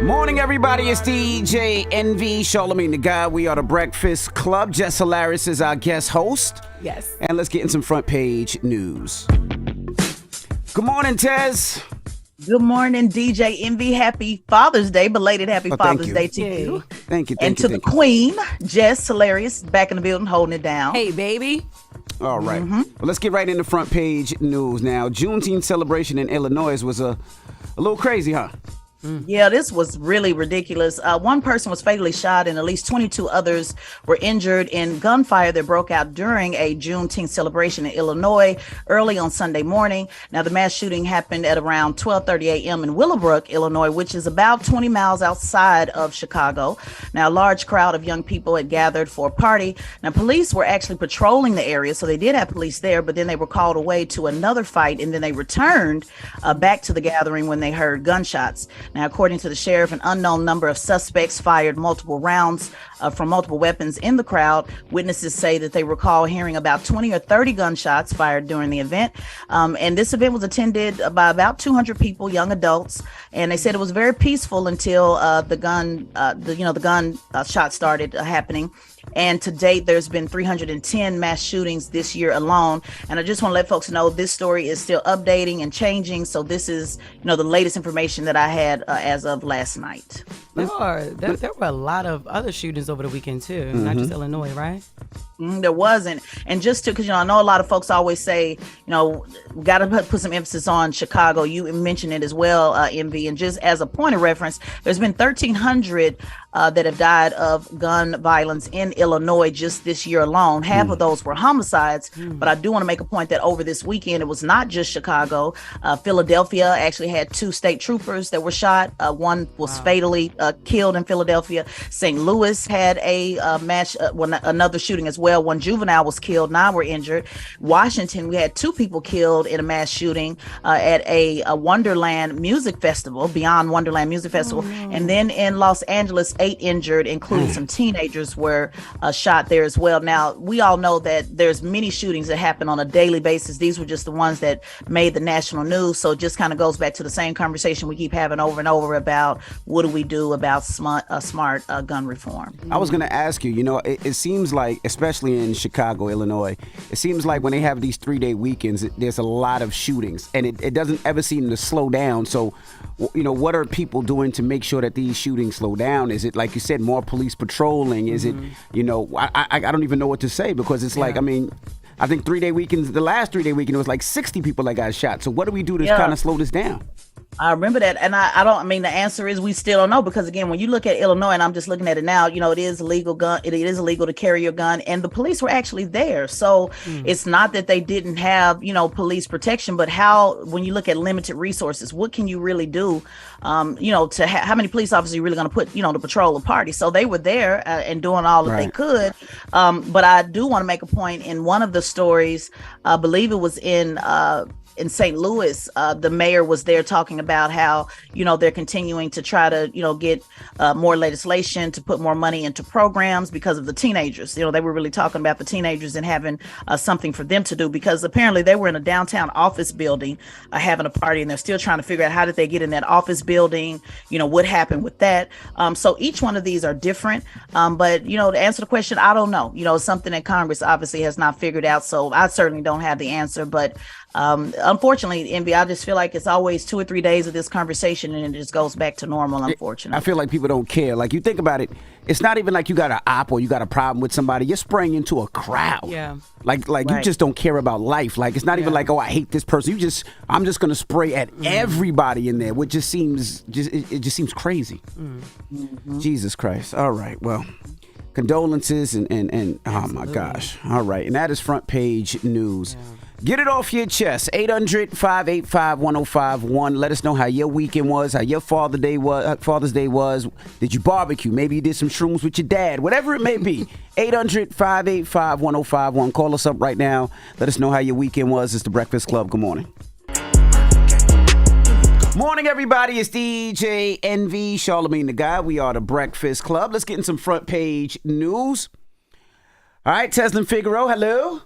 Morning, everybody. It's DJ NV, Charlamagne the Guy. We are the Breakfast Club. Jess Hilarious is our guest host. Yes. And let's get in some front page news. Good morning, Tez. Good morning, DJ Envy. Happy Father's Day. Belated Happy Father's Day to you. Thank you. And to the Queen, Jess Hilarious, back in the building, holding it down. Hey, baby. All right. Well, let's get right into front page news now. Juneteenth celebration in Illinois was a little crazy, huh? Yeah, this was really ridiculous. One person was fatally shot and at least 22 others were injured in gunfire that broke out during a Juneteenth celebration in Illinois early on Sunday morning. Now, the mass shooting happened at around 12:30 a.m. in Willowbrook, Illinois, which is about 20 miles outside of Chicago. Now, a large crowd of young people had gathered for a party. Now, police were actually patrolling the area, so they did have police there, but then they were called away to another fight, and then they returned back to the gathering when they heard gunshots. Now, according to the sheriff, an unknown number of suspects fired multiple rounds from multiple weapons in the crowd. Witnesses say that they recall hearing about 20 or 30 gunshots fired during the event. And this event was attended by about 200 people, young adults. And they said it was very peaceful until the gun shot started happening. And to date, there's been 310 mass shootings this year alone. And I just want to let folks know this story is still updating and changing. So this is, the latest information that I had as of last night. There were a lot of other shootings over the weekend, too. Not just Illinois, right? There wasn't. And just because, I know a lot of folks always say, we got to put some emphasis on Chicago. You mentioned it as well, MV. And just as a point of reference, there's been 1,300 that have died of gun violence in Illinois just this year alone. Half of those were homicides. But I do want to make a point that over this weekend, it was not just Chicago. Philadelphia actually had 2 state troopers that were shot. One was fatally killed in Philadelphia. St. Louis had a another shooting as well. One juvenile was killed, 9 were injured. Washington, we had 2 people killed in a mass shooting at a Wonderland Music Festival, Beyond Wonderland Music Festival. And then in Los Angeles, 8 injured, including some teenagers were shot there as well. Now, we all know that there's many shootings that happen on a daily basis. These were just the ones that made the national news. So it just kind of goes back to the same conversation we keep having over and over about what do we do about smart gun reform. I was going to ask you, it seems like, especially in Chicago, Illinois, it seems like when they have these 3-day weekends, there's a lot of shootings, and it doesn't ever seem to slow down. So, what are people doing to make sure that these shootings slow down? Is it, like you said, more police patrolling? Is it, I don't even know what to say, because it's like, I think 3-day weekends, the last 3-day weekend, it was like 60 people that got shot. So what do we do to kind of slow this down? I remember that. And the answer is we still don't know, because again, when you look at Illinois, and I'm just looking at it now, it is illegal to carry your gun, and the police were actually there. So it's not that they didn't have, police protection, but when you look at limited resources, what can you really do, how many police officers are you really going to put, to patrol a party? So they were there and doing all that they could. But I do want to make a point in one of the stories, I believe it was in St. Louis, the mayor was there talking about how, they're continuing to try to, get more legislation to put more money into programs because of the teenagers. They were really talking about the teenagers and having something for them to do, because apparently they were in a downtown office building having a party, and they're still trying to figure out how did they get in that office building, what happened with that. So each one of these are different. But, to answer the question, I don't know. It's something that Congress obviously has not figured out. So I certainly don't have the answer. But unfortunately, Envy, I just feel like it's always 2 or 3 days of this conversation, and it just goes back to normal, unfortunately. I feel like people don't care. Like, you think about it, it's not even like you got an op or you got a problem with somebody. You're spraying into a crowd. Yeah. Like you just don't care about life. Like, it's not even like, oh, I hate this person. I'm just going to spray at everybody in there, which just seems crazy. Jesus Christ. All right. Well, condolences and oh my gosh. All right. And that is front page news. Yeah. Get it off your chest. 800-585-1051. Let us know how your weekend was, how your Father's Day was. Did you barbecue? Maybe you did some shrooms with your dad. Whatever it may be. 800-585-1051. Call us up right now. Let us know how your weekend was. It's the Breakfast Club. Good morning. Morning, everybody. It's DJ NV, Charlamagne the Guy. We are the Breakfast Club. Let's get in some front page news. All right, Teslin Figaro, hello.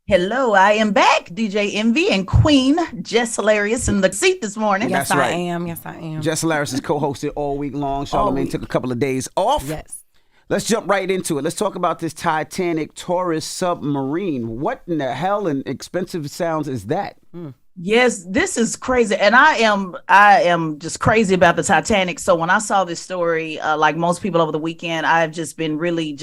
Hello, I am back. DJ Envy and Queen Jess Hilarious in the seat this morning. Yes, That's right. I am. Yes, I am. Jess Hilarious is co-hosted all week long. Charlamagne took a couple of days off. Yes. Let's jump right into it. Let's talk about this Titanic Submarine. What in the hell and expensive sounds is that? Yes, this is crazy, and I am just crazy about the Titanic. So when I saw this story, like most people over the weekend, I've just been really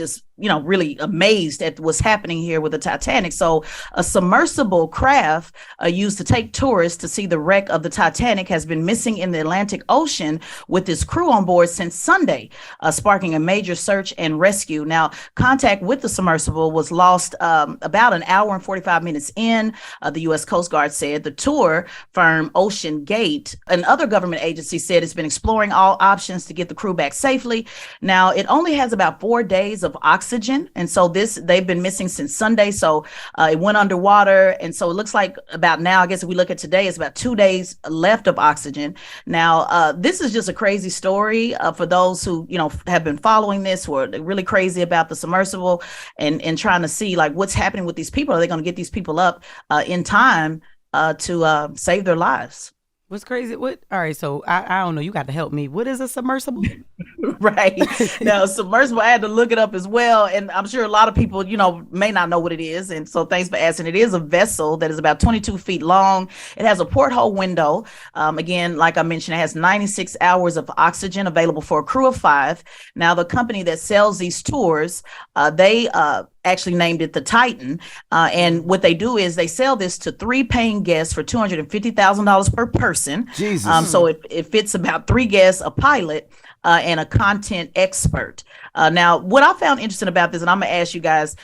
really amazed at what's happening here with the Titanic. So a submersible craft used to take tourists to see the wreck of the Titanic has been missing in the Atlantic Ocean with its crew on board since Sunday, sparking a major search and rescue. Now, contact with the submersible was lost about an hour and 45 minutes in. The U.S. Coast Guard said the tour firm Ocean Gate and other government agencies said it's been exploring all options to get the crew back safely. Now, it only has about 4 days of oxygen. And so they've been missing since Sunday. So it went underwater. And so it looks like about now, I guess if we look at today, it's about 2 days left of oxygen. Now, this is just a crazy story for those who, have been following this, who are really crazy about the submersible and trying to see like what's happening with these people. Are they going to get these people up in time to save their lives? What's crazy? All right, so I don't know. You got to help me. What is a submersible? Right. Now, submersible, I had to look it up as well. And I'm sure a lot of people, may not know what it is. And so thanks for asking. It is a vessel that is about 22 feet long. It has a porthole window. Again, like I mentioned, it has 96 hours of oxygen available for a crew of 5. Now, the company that sells these tours, they actually named it the Titan. And what they do is they sell this to 3 paying guests for $250,000 per person. Jesus. So it fits about 3 guests, a pilot, and a content expert. Now, what I found interesting about this, and I'm going to ask you guys,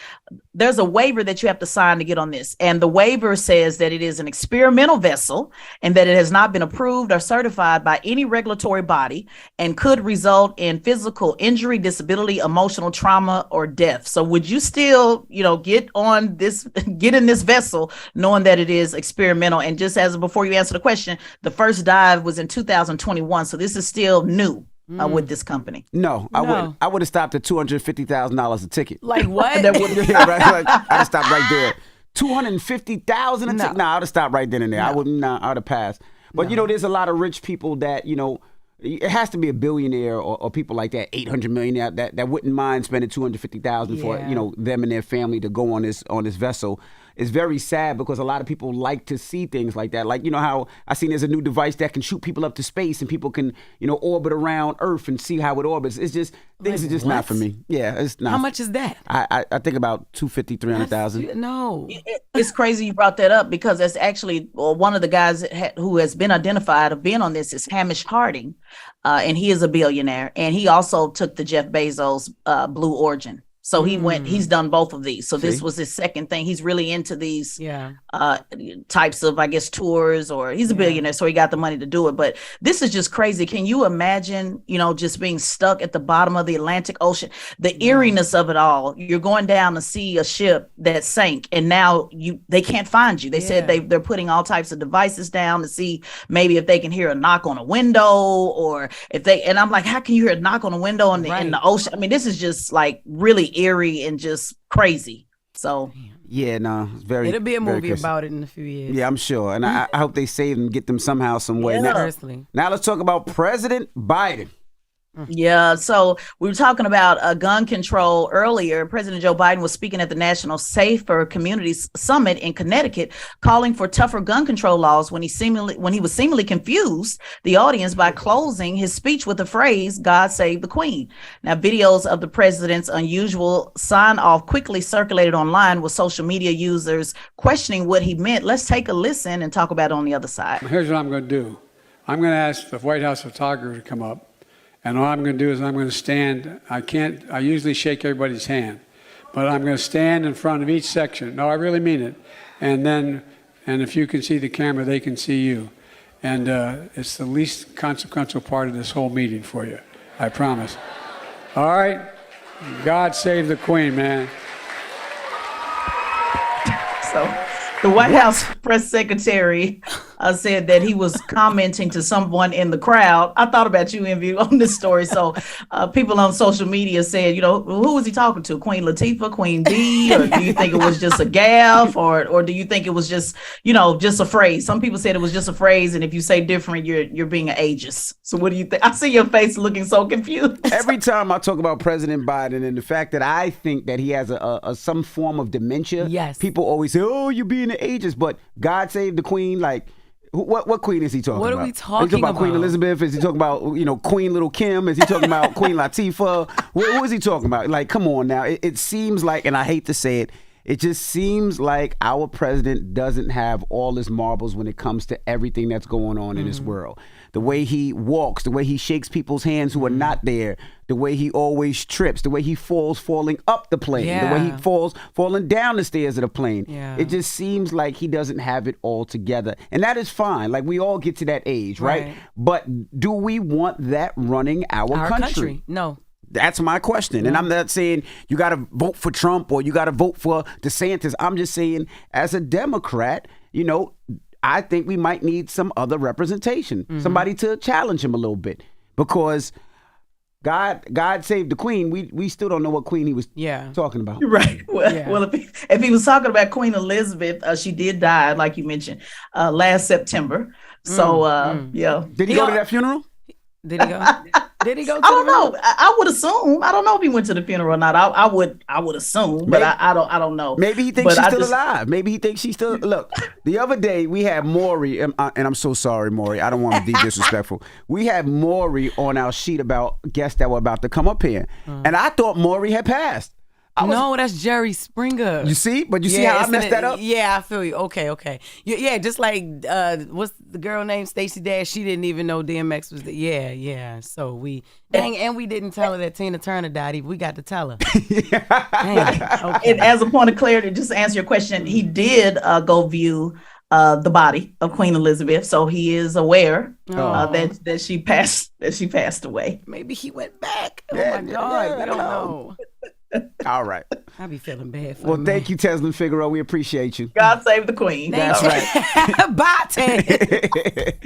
there's a waiver that you have to sign to get on this. And the waiver says that it is an experimental vessel and that it has not been approved or certified by any regulatory body and could result in physical injury, disability, emotional trauma, or death. So would you still, get in this vessel knowing that it is experimental? And just as before you answer the question, the first dive was in 2021. So this is still new. With this company. No, I wouldn't. I would have stopped at $250,000 a ticket. Like what? That would Yeah, right. Like, I'd have stopped right there. $250,000 a ticket. Nah, I'd have stopped right then and there. I wouldn't. I'd have passed. But there's a lot of rich people that it has to be a billionaire or people like that, 800 millionaire that wouldn't mind spending $250,000 for them and their family to go on this vessel. It's very sad because a lot of people like to see things like that. Like, how I seen there's a new device that can shoot people up to space and people can, orbit around Earth and see how it orbits. It's just, things are just not for me. Yeah, it's not. How much is that? I think about $250,000, $300,000. No. It's crazy you brought that up because that's actually one of the guys who has been identified of being on this is Hamish Harding. And he is a billionaire. And he also took the Jeff Bezos Blue Origin. So he's done both of these. So this was his second thing. He's really into these types of, I guess, tours, or he's a billionaire, so he got the money to do it. But this is just crazy. Can you imagine, just being stuck at the bottom of the Atlantic Ocean, the eeriness of it all? You're going down to see a ship that sank and now they can't find you. They said they're putting all types of devices down to see maybe if they can hear a knock on a window or and I'm like, how can you hear a knock on a window in the ocean? I mean, this is just like really eerie and just crazy. So it's very. It'll be a movie about it in a few years. Yeah, I'm sure, and I hope they save them, get them somehow, some way. Now let's talk about President Biden. Yeah, so we were talking about gun control earlier. President Joe Biden was speaking at the National Safer Communities Summit in Connecticut, calling for tougher gun control laws when he was seemingly confused the audience by closing his speech with the phrase, "God save the Queen." Now, videos of the president's unusual sign-off quickly circulated online with social media users questioning what he meant. Let's take a listen and talk about it on the other side. Here's what I'm going to do. I'm going to ask the White House photographer to come up. And all I'm going to do is I'm going to stand. I usually shake everybody's hand, but I'm going to stand in front of each section. No, I really mean it. And if you can see the camera, they can see you. And it's the least consequential part of this whole meeting for you. I promise. All right? God save the Queen, man. So the White House press secretary said that he was commenting to someone in the crowd. I thought about you, Envy, on this story. So people on social media said, who was he talking to? Queen Latifah, Queen B? Or do you think it was just a gaffe? Or do you think it was just, just a phrase? Some people said it was just a phrase. And if you say different, you're being an ageist. So what do you think? I see your face looking so confused. Every time I talk about President Biden and the fact that I think that he has some form of dementia, yes, people always say, "Oh, you're being an ageist." But God save the Queen. Like, what Queen is he talking about? What are we talking Is he talking about Queen Elizabeth? Is he talking about Queen Little Kim? Is he talking about Queen Latifah? Who is he talking about? Like, come on now. It seems like, and I hate to say it, it just seems like our president doesn't have all his marbles when it comes to everything that's going on in this world. The way he walks, the way he shakes people's hands who are not there, the way he always trips, the way he falls falling up the plane, the way he falls falling down the stairs of the plane. Yeah. It just seems like he doesn't have it all together. And that is fine. Like, we all get to that age, right? But do we want that running our country? No. That's my question. And I'm not saying you got to vote for Trump or you got to vote for DeSantis. I'm just saying, as a Democrat, I think we might need some other representation, somebody to challenge him a little bit, because God save the Queen. We still don't know what Queen he was talking about. Right. Well, if he was talking about Queen Elizabeth, she did die, like you mentioned, last September. So, Did he go to that funeral? Did he go? Did he go? I don't know. I would assume. I don't know if he went to the funeral or not. I would assume, but I don't know. Maybe he thinks she's still alive. Maybe he thinks she's still. Look, the other day we had Maury, and I'm so sorry, Maury. I don't want to be disrespectful. We had Maury on our sheet about guests that were about to come up here, and I thought Maury had passed. No, that's Jerry Springer. You see? But you see how I messed that up? Yeah, I feel you. Okay. Yeah, just like, what's the girl named Stacey Dash? She didn't even know DMX was Yeah. So we didn't tell her that Tina Turner died. We got to tell her. Okay. And as a point of clarity, just to answer your question, he did go view the body of Queen Elizabeth, so he is aware that she passed away. Maybe he went back. Oh my God, we don't know. All right. I be feeling bad for Well, thank you, Teslin Figaro. We appreciate you. God save the Queen. That's right. Bye, Ted.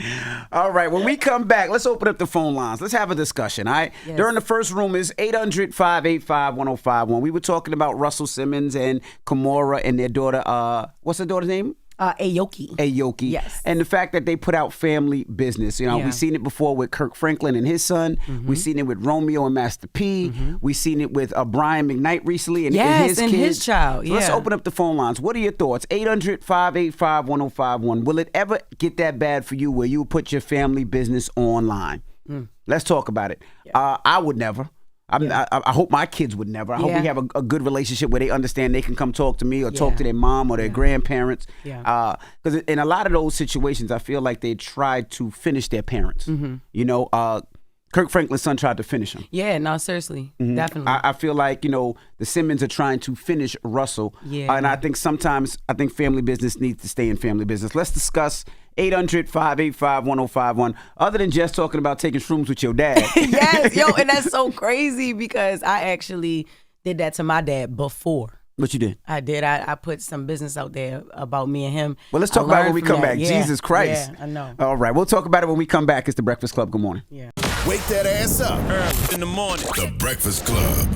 All right. When we come back, let's open up the phone lines. Let's have a discussion, all right? Yes. During the first room is 800-585-1051. We were talking about Russell Simmons and Kimora and their daughter. What's her daughter's name? Aoki. Yes. And the fact that they put out family business. We've seen it before with Kirk Franklin and his son. We've seen it with Romeo and Master P. We've seen it with Brian McKnight recently and his kids. His child. So let's open up the phone lines. What are your thoughts? 800-585-1051. Will it ever get that bad for you where you put your family business online? Let's talk about it. Yeah. I would never. I hope my kids would never. I hope we have a good relationship where they understand they can come talk to me or talk to their mom or their grandparents. Because in a lot of those situations, I feel like they try to finish their parents. Kirk Franklin's son tried to finish him. Yeah, no, seriously. Definitely. I feel like, the Simmons are trying to finish Russell. And I think sometimes, family business needs to stay in family business. Let's discuss 800-585-1051. Other than just talking about taking shrooms with your dad. Yes, and that's so crazy because I actually did that to my dad before. What you did? I did. I put some business out there about me and him. Well, let's talk about it when we come back. Jesus Christ. Yeah, I know. All right, we'll talk about it when we come back. It's The Breakfast Club. Good morning. Wake that ass up early in the morning. The Breakfast Club.